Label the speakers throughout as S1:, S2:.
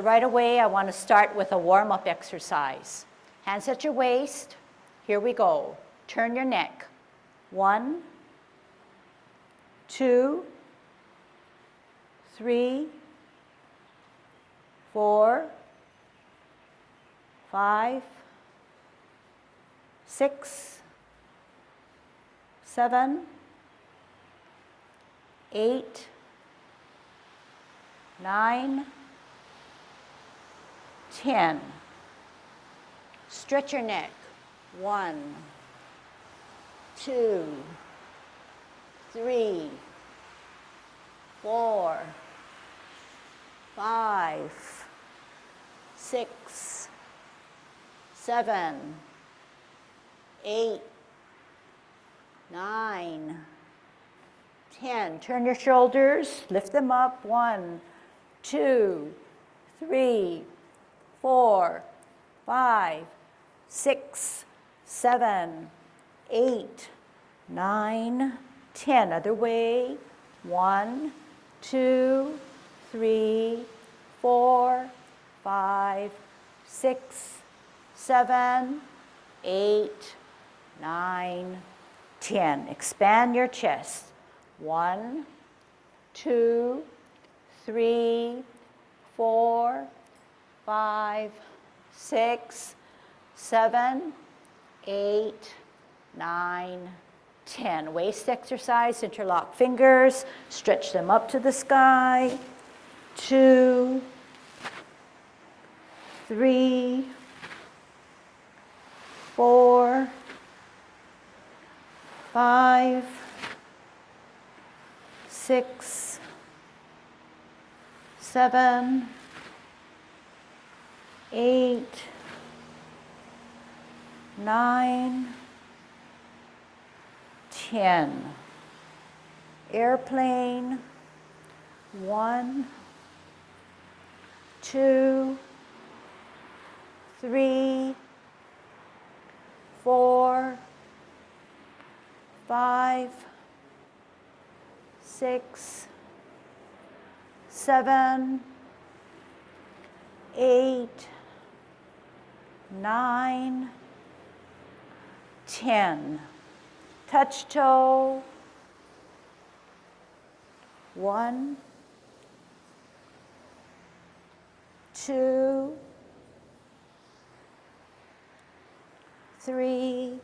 S1: Right away, I want to start with a warm-up exercise. Hands at your waist. Here we go. Turn your neck. 1, 2, 3, 4, 5, 6, 7, 8, 9, 10. Stretch your neck. 1, 2, 3, 4, 5, 6, 7, 8, 9, 10. Turn your shoulders, lift them up. 1, 2, 3, 4, 5, 6, 7, 8, 9, 10. Other way. 1, 2, 3, 4, 5, 6, 7, 8, 9, 10. Expand your chest. 1, 2, 3, 4, 5, 6, 7, 8, 9, 10. Waist exercise, interlock fingers, stretch them up to the sky. 2, 3, 4, 5, 6, 7, 8, 9, 10. Airplane. 1, 2, 3, 4, 5, 6, 7, 8, 9, 10. Touch toe. 1, 2, 3,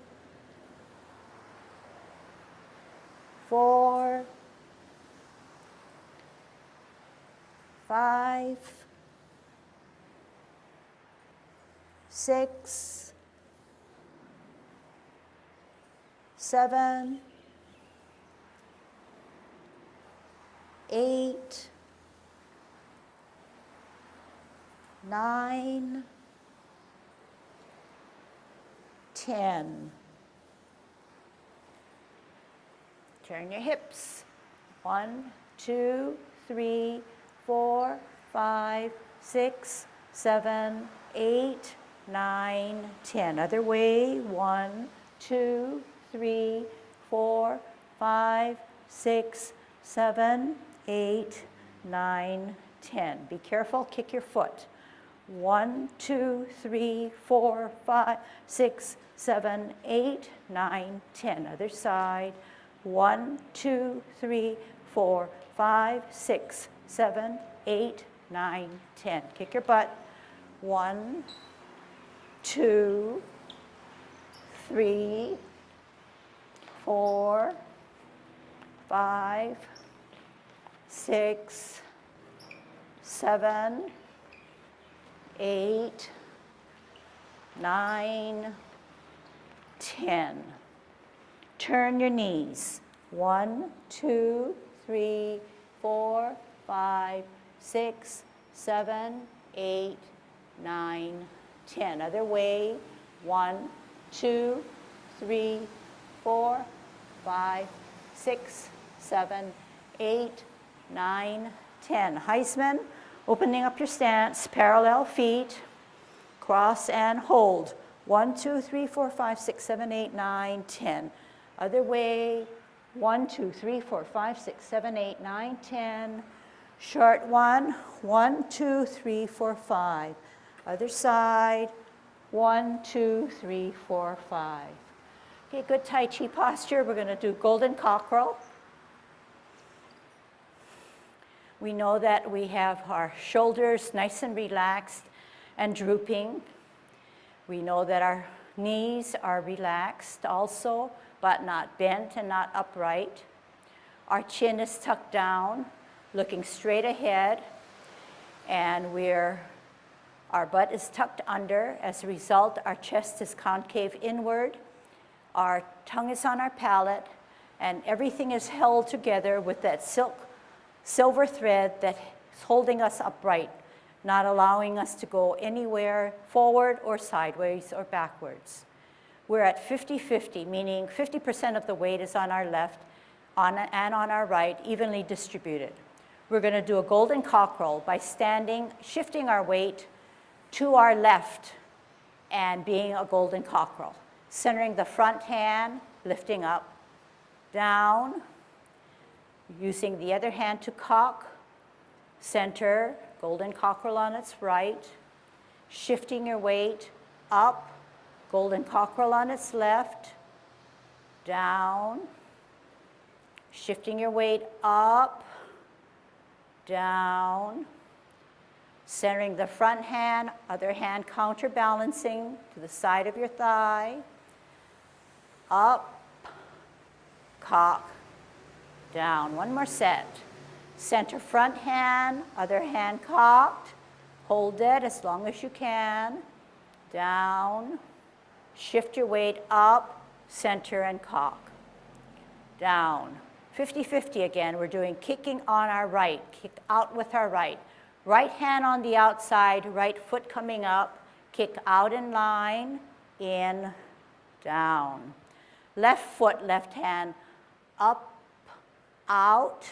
S1: 4, 5, 6, 7, 8, 9, 10. Turn your hips. 1, 2, 3, 4, 5, 6, 7, 8, 9, 10. Other way. 1, 2, 3, 4, 5, 6, 7, 8, 9, 10. Be careful, kick your foot. 1, 2, 3, 4, 5, 6, 7, 8, 9, 10. Other side. 1, 2, 3, 4, 5, 6, 7, 8, 9, 10. Kick your butt. 1, 2, 3, 4, 5, 6, 7, 8, 9, 10. Turn your knees. 1, 2, 3, 4, 5, 6, 7, 8, 9, 10. Other way. 1, 2, 3, 4, 5, 6, 7, 8, 9, 10. Heisman, opening up your stance, parallel feet, cross and hold. 1, 2, 3, 4, 5, 6, 7, 8, 9, 10. Other way. 1, 2, 3, 4, 5, 6, 7, 8, 9, 10. Short one, 1, 2, 3, 4, 5. Other side, 1, 2, 3, 4, 5. Okay, good Tai Chi posture. We're going to do golden cockerel. We know that we have our shoulders nice and relaxed and drooping. We know that our knees are relaxed also, but not bent and not upright. Our chin is tucked down, looking straight ahead, and our butt is tucked under. As a result, our chest is concave inward. Our tongue is on our palate, and everything is held together with that silver thread that's holding us upright, not allowing us to go anywhere forward or sideways or backwards. We're at 50-50, meaning 50% of the weight is on our left and on our right, evenly distributed. We're going to do a golden cockerel by standing, shifting our weight to our left and being a golden cockerel. Centering the front hand, lifting up, down, using the other hand to cock, center, golden cockerel on its right, shifting your weight up, golden cockerel on its left, down, shifting your weight up, down, centering the front hand, other hand counterbalancing to the side of your thigh, up, cock, down. One more set. Center front hand, other hand cocked. Hold it as long as you can. Down. Shift your weight up, center and cock. Down. 50-50 again. We're doing kicking on our right. Kick out with our right. Right hand on the outside, right foot coming up. Kick out in line, in, down. Left foot, left hand, up, out,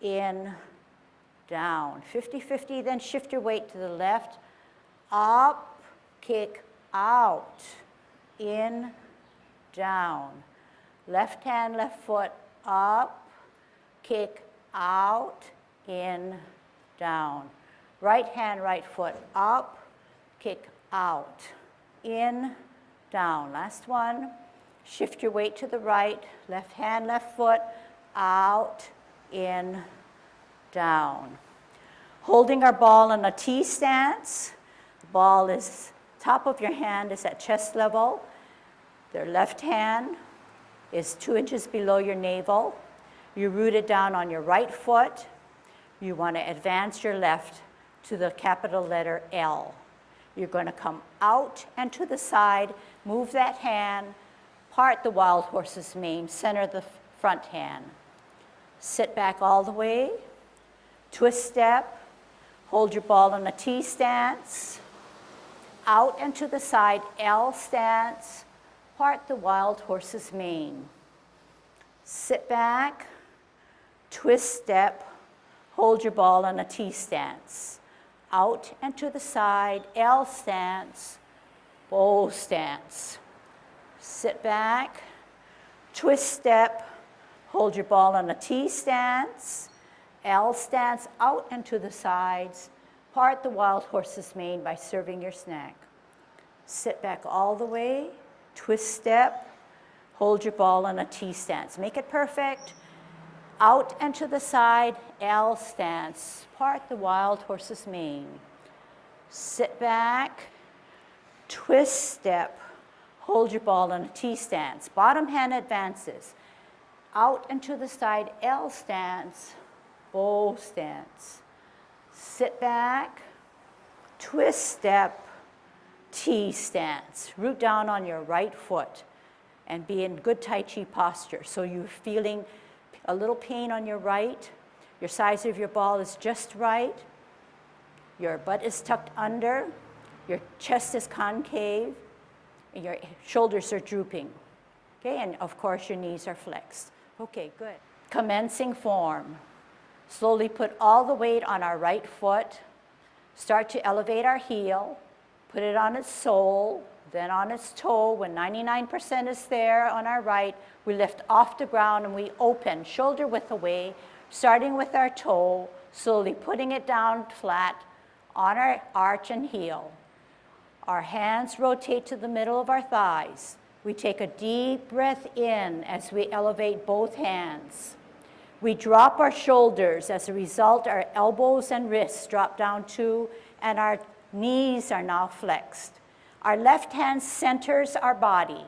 S1: in, down. 50-50, then shift your weight to the left, up, kick, out, in, down. Left hand, left foot, up, kick, out, in, down. Right hand, right foot, up, kick, out, in, down. Last one. Shift your weight to the right, left hand, left foot, out, in, down. Holding our ball in a T stance. The ball is, top of your hand is at chest level. The left hand is 2 inches below your navel. You root it down on your right foot. You want to advance your left to the capital letter L. You're going to come out and to the side, move that hand, part the wild horse's mane, center the front hand. Sit back all the way, twist step, hold your ball in a T stance, out and to the side, L stance, part the wild horse's mane. Sit back, twist step, hold your ball in a T stance, out and to the side, L stance, bow stance. Sit back, twist step, hold your ball on a T stance, L stance, out and to the sides, part the wild horse's mane by serving your snack. Sit back all the way, twist step, hold your ball on a T stance. Make it perfect. Out and to the side, L stance, part the wild horse's mane. Sit back, twist step, hold your ball in a T stance. Bottom hand advances. Out and to the side, L stance, bow stance. Sit back, twist step, T stance. Root down on your right foot and be in good Tai Chi posture. So you're feeling a little pain on your right. Your size of your ball is just right. Your butt is tucked under. Your chest is concave. And your shoulders are drooping. Okay, and of course your knees are flexed. Okay, good. Commencing form. Slowly put all the weight on our right foot. Start to elevate our heel. Put it on its sole, then on its toe. When 99% is there on our right, we lift off the ground and we open shoulder width away, starting with our toe, slowly putting it down flat on our arch and heel. Our hands rotate to the middle of our thighs. We take a deep breath in as we elevate both hands. We drop our shoulders. As a result, our elbows and wrists drop down too, and our knees are now flexed. Our left hand centers our body.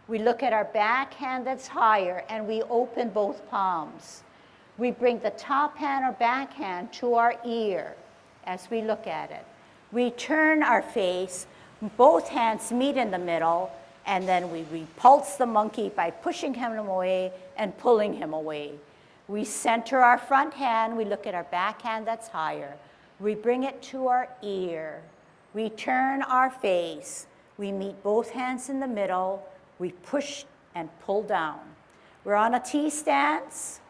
S1: We look at our back hand that's higher, and we open both palms. We bring the top hand or back hand to our ear as we look at it. We turn our face, both hands meet in the middle, and then we repulse the monkey by pushing him away and pulling him away. We center our front hand. We look at our back hand that's higher. We bring it to our ear. We turn our face. We meet both hands in the middle. We push and pull down. We're on a T stance,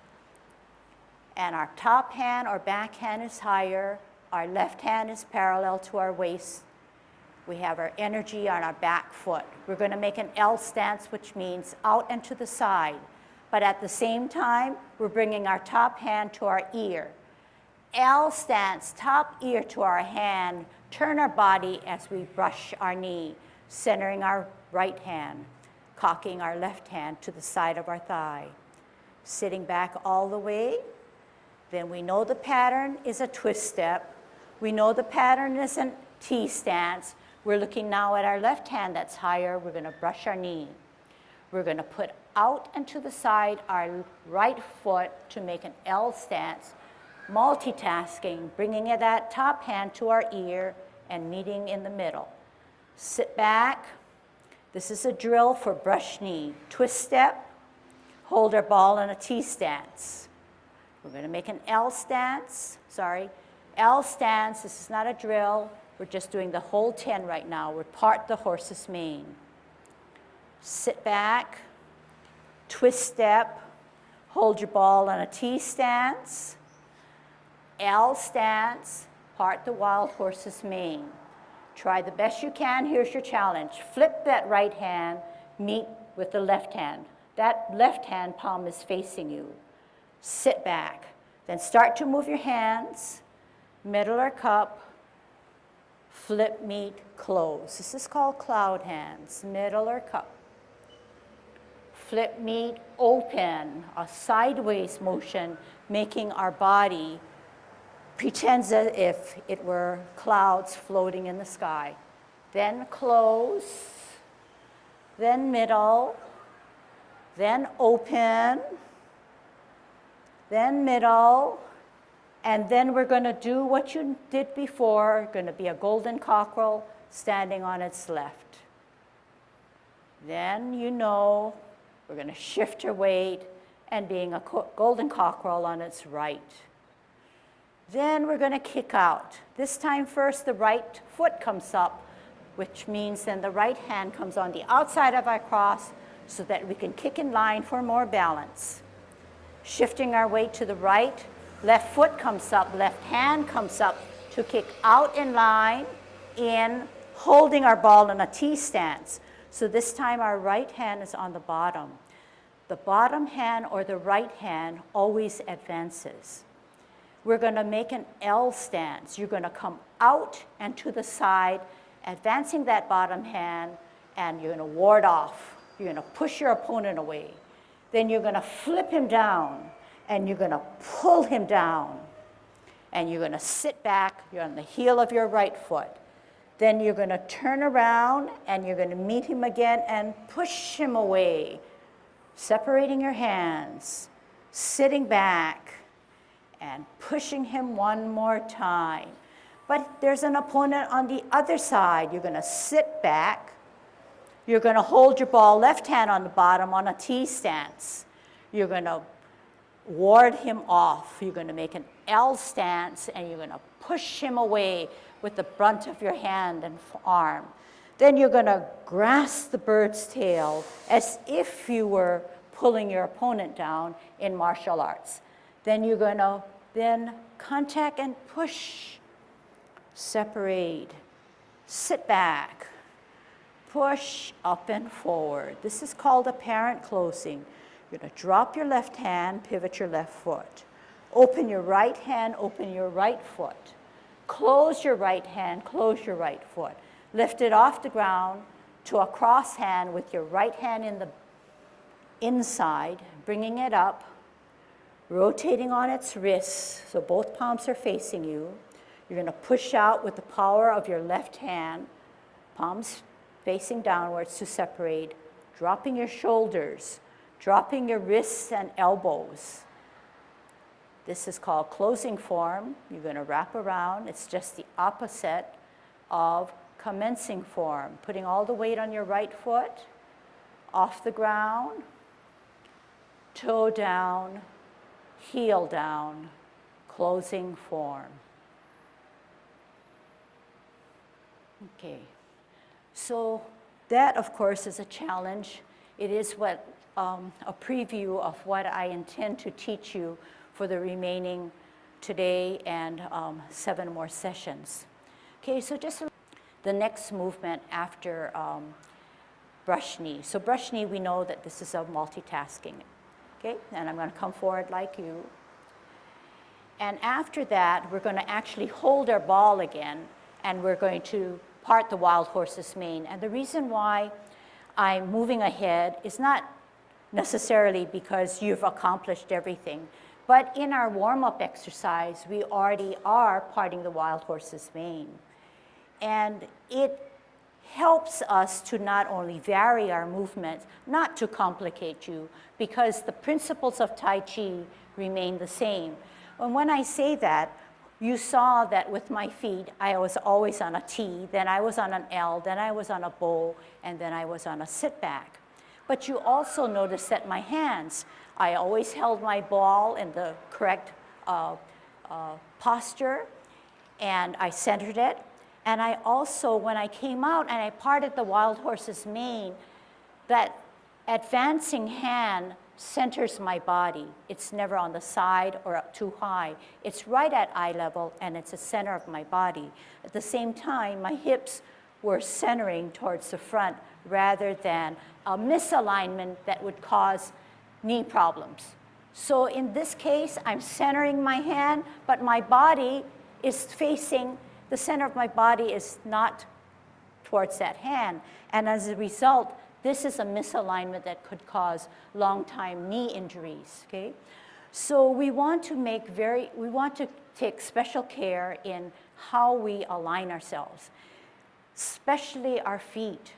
S1: and our top hand or back hand is higher. Our left hand is parallel to our waist. We have our energy on our back foot. We're going to make an L stance, which means out and to the side. But at the same time, we're bringing our top hand to our ear. L stance, top ear to our hand. Turn our body as we brush our knee, centering our right hand, cocking our left hand to the side of our thigh. Sitting back all the way. Then we know the pattern is a twist step. We know the pattern is a T stance. We're looking now at our left hand that's higher. We're going to brush our knee. We're going to put out and to the side our right foot to make an L stance, multitasking, bringing that top hand to our ear and meeting in the middle. Sit back. This is a drill for brush knee. Twist step, hold our ball in a T stance. We're going to make an L stance, L stance. This is not a drill. We're just doing the whole 10 right now. We're part the horse's mane. Sit back, twist step, hold your ball in a T stance, L stance, part the wild horse's mane. Try the best you can. Here's your challenge. Flip that right hand, meet with the left hand. That left hand palm is facing you. Sit back. Then start to move your hands, middle or cup, flip, meet, close. This is called cloud hands, middle or cup. Flip, meet, open, a sideways motion, making our body pretends as if it were clouds floating in the sky. Then close, then middle, then open, then middle, and then we're going to do what you did before. Going to be a golden cockerel standing on its left. Then we're going to shift your weight and being a golden cockerel on its right. Then we're going to kick out. This time first the right foot comes up, which means then the right hand comes on the outside of our cross so that we can kick in line for more balance. Shifting our weight to the right, left foot comes up, left hand comes up to kick out in line, holding our ball in a T stance. So this time our right hand is on the bottom. The bottom hand or the right hand always advances. We're going to make an L stance. You're going to come out and to the side, advancing that bottom hand, and you're going to ward off. You're going to push your opponent away. Then you're going to flip him down, and you're going to pull him down. And you're going to sit back. You're on the heel of your right foot. Then you're going to turn around, and you're going to meet him again and push him away, separating your hands, sitting back, and pushing him one more time. But there's an opponent on the other side. You're going to sit back. You're going to hold your ball, left hand on the bottom on a T stance. You're going to ward him off. You're going to make an L stance, and you're going to push him away with the brunt of your hand and arm. Then you're going to grasp the bird's tail as if you were pulling your opponent down in martial arts. Then you're going to contact and push, separate, sit back, push up and forward. This is called apparent closing. You're going to drop your left hand, pivot your left foot. Open your right hand, open your right foot. Close your right hand, close your right foot. Lift it off the ground to a cross hand with your right hand in the inside, bringing it up, rotating on its wrists, so both palms are facing you. You're going to push out with the power of your left hand, palms facing downwards to separate, dropping your shoulders, dropping your wrists and elbows. This is called closing form. You're going to wrap around. It's just the opposite of commencing form. Putting all the weight on your right foot, off the ground, toe down, heel down, closing form. Okay, so that, of course, is a challenge. It is what a preview of what I intend to teach you for the remaining today and 7 more sessions. Okay, so just the next movement after brush knee. So brush knee, we know that this is a multitasking. Okay, and I'm going to come forward like you. And after that, we're going to actually hold our ball again, and we're going to part the wild horse's mane. And the reason why I'm moving ahead is not necessarily because you've accomplished everything, but in our warm-up exercise, we already are parting the wild horse's mane. And it helps us to not only vary our movements, not to complicate you, because the principles of Tai Chi remain the same. And when I say that, you saw that with my feet, I was always on a T, then I was on an L, then I was on a bow, and then I was on a sit back. But you also noticed that my hands, I always held my ball in the correct posture, and I centered it. And I also, when I came out and I parted the wild horse's mane, that advancing hand centers my body. It's never on the side or up too high. It's right at eye level, and it's the center of my body. At the same time, my hips were centering towards the front rather than a misalignment that would cause knee problems. So in this case, I'm centering my hand, but my body is facing, the center of my body is not towards that hand. And as a result, this is a misalignment that could cause long-time knee injuries, okay? So we want to take special care in how we align ourselves, especially our feet.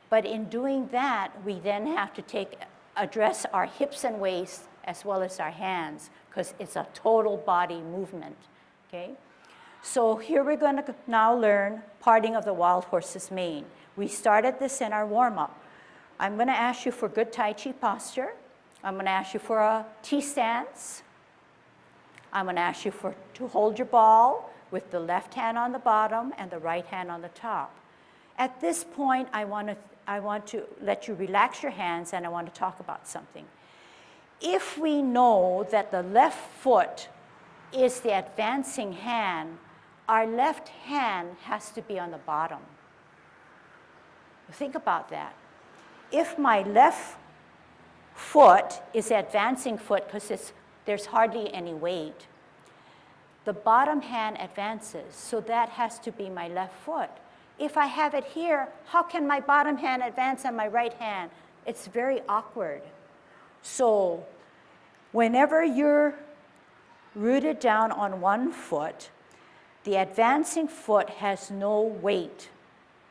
S1: But in doing that, we then have to address our hips and waist as well as our hands, because it's a total body movement, okay? So here we're going to now learn parting of the wild horse's mane. We started this in our warm-up. I'm going to ask you for good Tai Chi posture. I'm going to ask you for a T stance. I'm going to ask you to hold your ball with the left hand on the bottom and the right hand on the top. At this point, I want to let you relax your hands, and I want to talk about something. If we know that the left foot is the advancing hand, our left hand has to be on the bottom. Think about that. If my left foot is the advancing foot, because there's hardly any weight, the bottom hand advances, so that has to be my left foot. If I have it here, how can my bottom hand advance on my right hand? It's very awkward. So whenever you're rooted down on one foot, the advancing foot has no weight,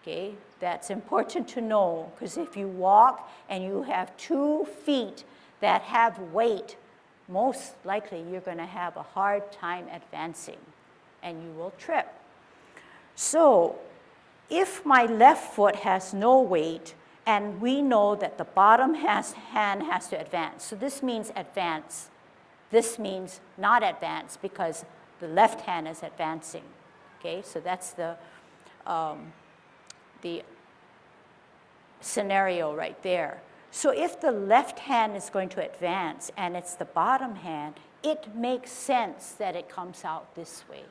S1: okay? That's important to know, because if you walk and you have 2 feet that have weight, most likely you're going to have a hard time advancing, and you will trip. So if my left foot has no weight, and we know that the bottom hand has to advance, so this means advance. This means not advance, because the left hand is advancing. Okay, so that's the scenario right there. So if the left hand is going to advance and it's the bottom hand, it makes sense that it comes out this way.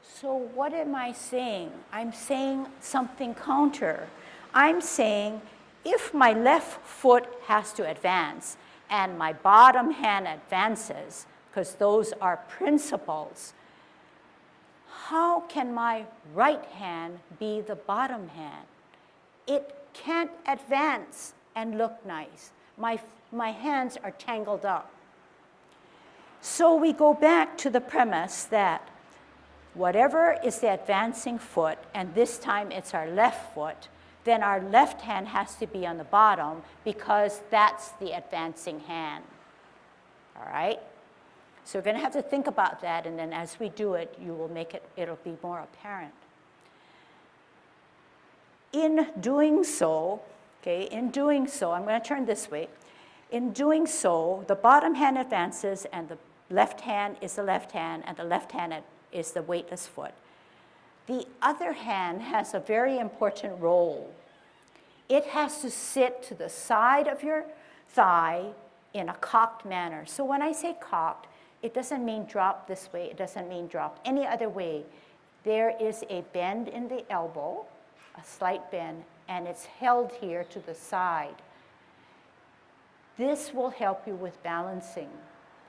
S1: So what am I saying? I'm saying something counter. I'm saying if my left foot has to advance and my bottom hand advances, because those are principles. How can my right hand be the bottom hand? It can't advance and look nice. My hands are tangled up. So we go back to the premise that whatever is the advancing foot, and this time it's our left foot, then our left hand has to be on the bottom because that's the advancing hand. All right? So we're going to have to think about that, and then as we do it, it'll be more apparent. In doing so, I'm going to turn this way. In doing so, the bottom hand advances, and the left hand is the left hand, and the left hand is the weightless foot. The other hand has a very important role. It has to sit to the side of your thigh in a cocked manner. So when I say cocked, it doesn't mean drop this way. It doesn't mean drop any other way. There is a bend in the elbow, a slight bend, and it's held here to the side. This will help you with balancing,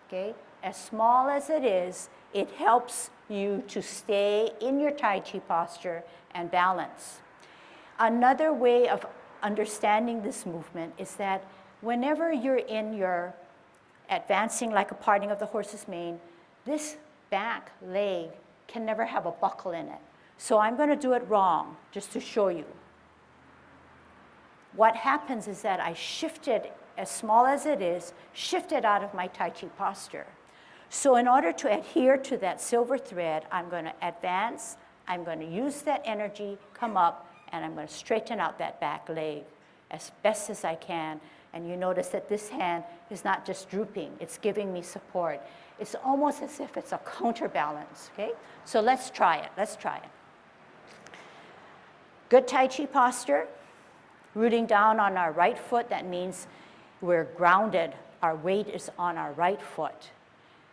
S1: okay? As small as it is, it helps you to stay in your Tai Chi posture and balance. Another way of understanding this movement is that whenever you're in your advancing like a parting of the horse's mane, this back leg can never have a buckle in it. So I'm going to do it wrong just to show you. What happens is that I shifted, as small as it is, shifted out of my Tai Chi posture. So in order to adhere to that silver thread, I'm going to advance, I'm going to use that energy, come up, and I'm going to straighten out that back leg as best as I can. And you notice that this hand is not just drooping, it's giving me support. It's almost as if it's a counterbalance, okay? So let's try it, Good Tai Chi posture, rooting down on our right foot. That means we're grounded, our weight is on our right foot.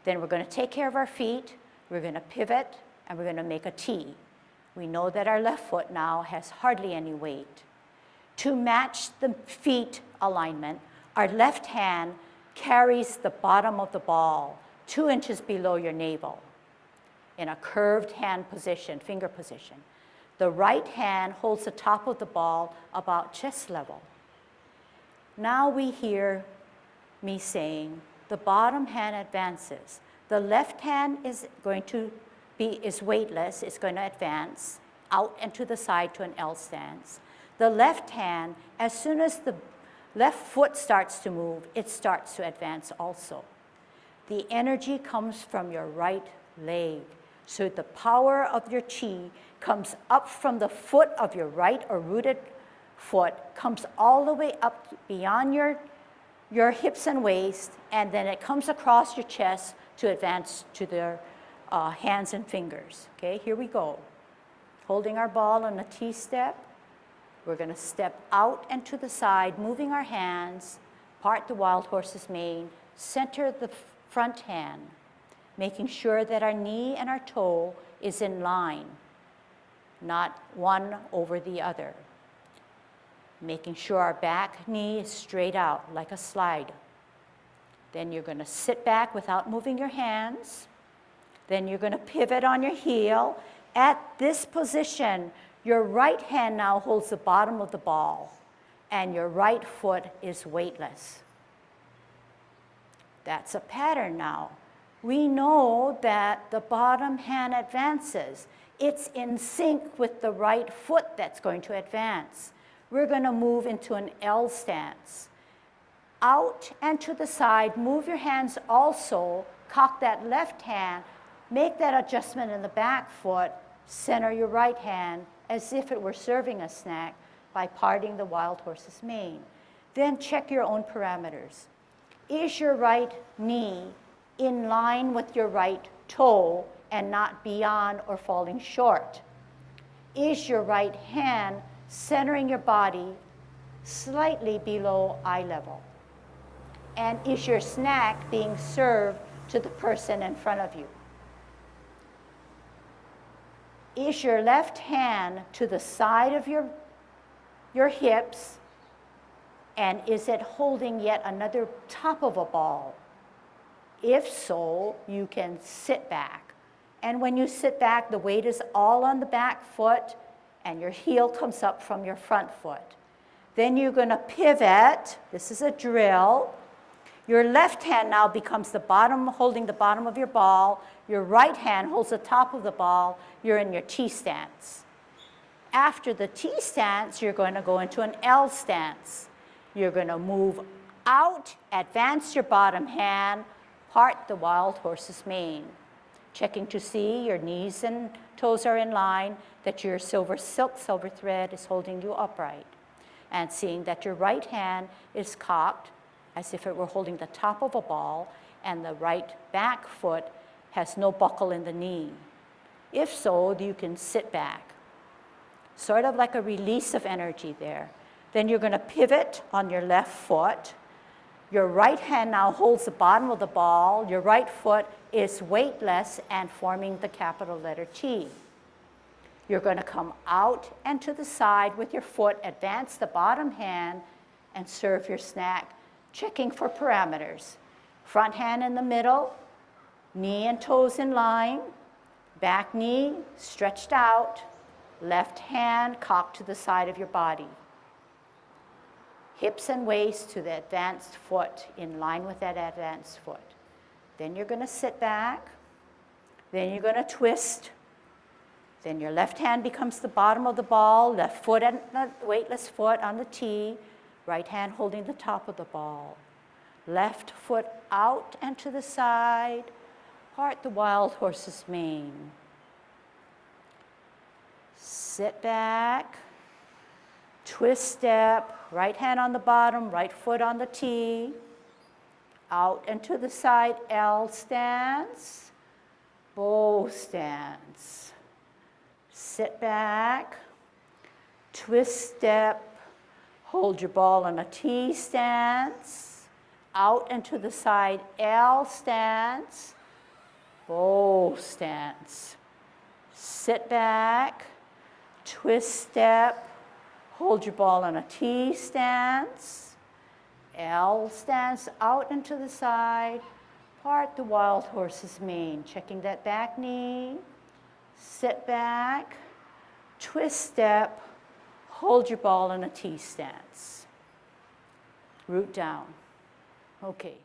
S1: Then we're going to take care of our feet, we're going to pivot, and we're going to make a T. We know that our left foot now has hardly any weight. To match the feet alignment, our left hand carries the bottom of the ball 2 inches below your navel in a curved hand position, finger position. The right hand holds the top of the ball about chest level. Now we hear me saying, the bottom hand advances. The left hand is weightless, it's going to advance out and to the side to an L stance. The left hand, as soon as the left foot starts to move, it starts to advance also. The energy comes from your right leg. So the power of your chi comes up from the foot of your right or rooted foot, comes all the way up beyond your hips and waist, and then it comes across your chest to advance to the hands and fingers. Okay, here we go. Holding our ball on a T step. We're going to step out and to the side, moving our hands, part the wild horse's mane, center the front hand, making sure that our knee and our toe is in line, not one over the other. Making sure our back knee is straight out like a slide. Then you're going to sit back without moving your hands. Then you're going to pivot on your heel. At this position, your right hand now holds the bottom of the ball, and your right foot is weightless. That's a pattern now. We know that the bottom hand advances. It's in sync with the right foot that's going to advance. We're going to move into an L stance. Out and to the side, move your hands also, cock that left hand, make that adjustment in the back foot, center your right hand as if it were serving a snack by parting the wild horse's mane. Then check your own parameters. Is your right knee in line with your right toe and not beyond or falling short? Is your right hand centering your body slightly below eye level? And is your snack being served to the person in front of you? Is your left hand to the side of your hips, and is it holding yet another top of a ball? If so, you can sit back. And when you sit back, the weight is all on the back foot, and your heel comes up from your front foot. Then you're going to pivot. This is a drill. Your left hand now becomes the bottom, holding the bottom of your ball. Your right hand holds the top of the ball. You're in your T stance. After the T stance, you're going to go into an L stance. You're going to move out, advance your bottom hand, part the wild horse's mane. Checking to see your knees and toes are in line, that your silver silk, silver thread is holding you upright. And seeing that your right hand is cocked as if it were holding the top of a ball, and the right back foot has no buckle in the knee. If so, you can sit back. Sort of like a release of energy there. Then you're going to pivot on your left foot. Your right hand now holds the bottom of the ball. Your right foot is weightless and forming the capital letter T. You're going to come out and to the side with your foot, advance the bottom hand, and serve your snack, checking for parameters. Front hand in the middle, knee and toes in line, back knee stretched out, left hand cocked to the side of your body. Hips and waist to the advanced foot, in line with that advanced foot. Then you're going to sit back. Then you're going to twist. Then your left hand becomes the bottom of the ball, left foot and the weightless foot on the tee, right hand holding the top of the ball. Left foot out and to the side, part the wild horse's mane. Sit back, twist step, right hand on the bottom, right foot on the tee, out and to the side, L stance, bow stance. Sit back, twist step, hold your ball in a T stance, out and to the side, L stance, bow stance. Sit back, twist step, hold your ball in a T stance, L stance, out and to the side, part the wild horse's mane, checking that back knee, sit back, twist step, hold your ball in a T stance. Root down. Okay.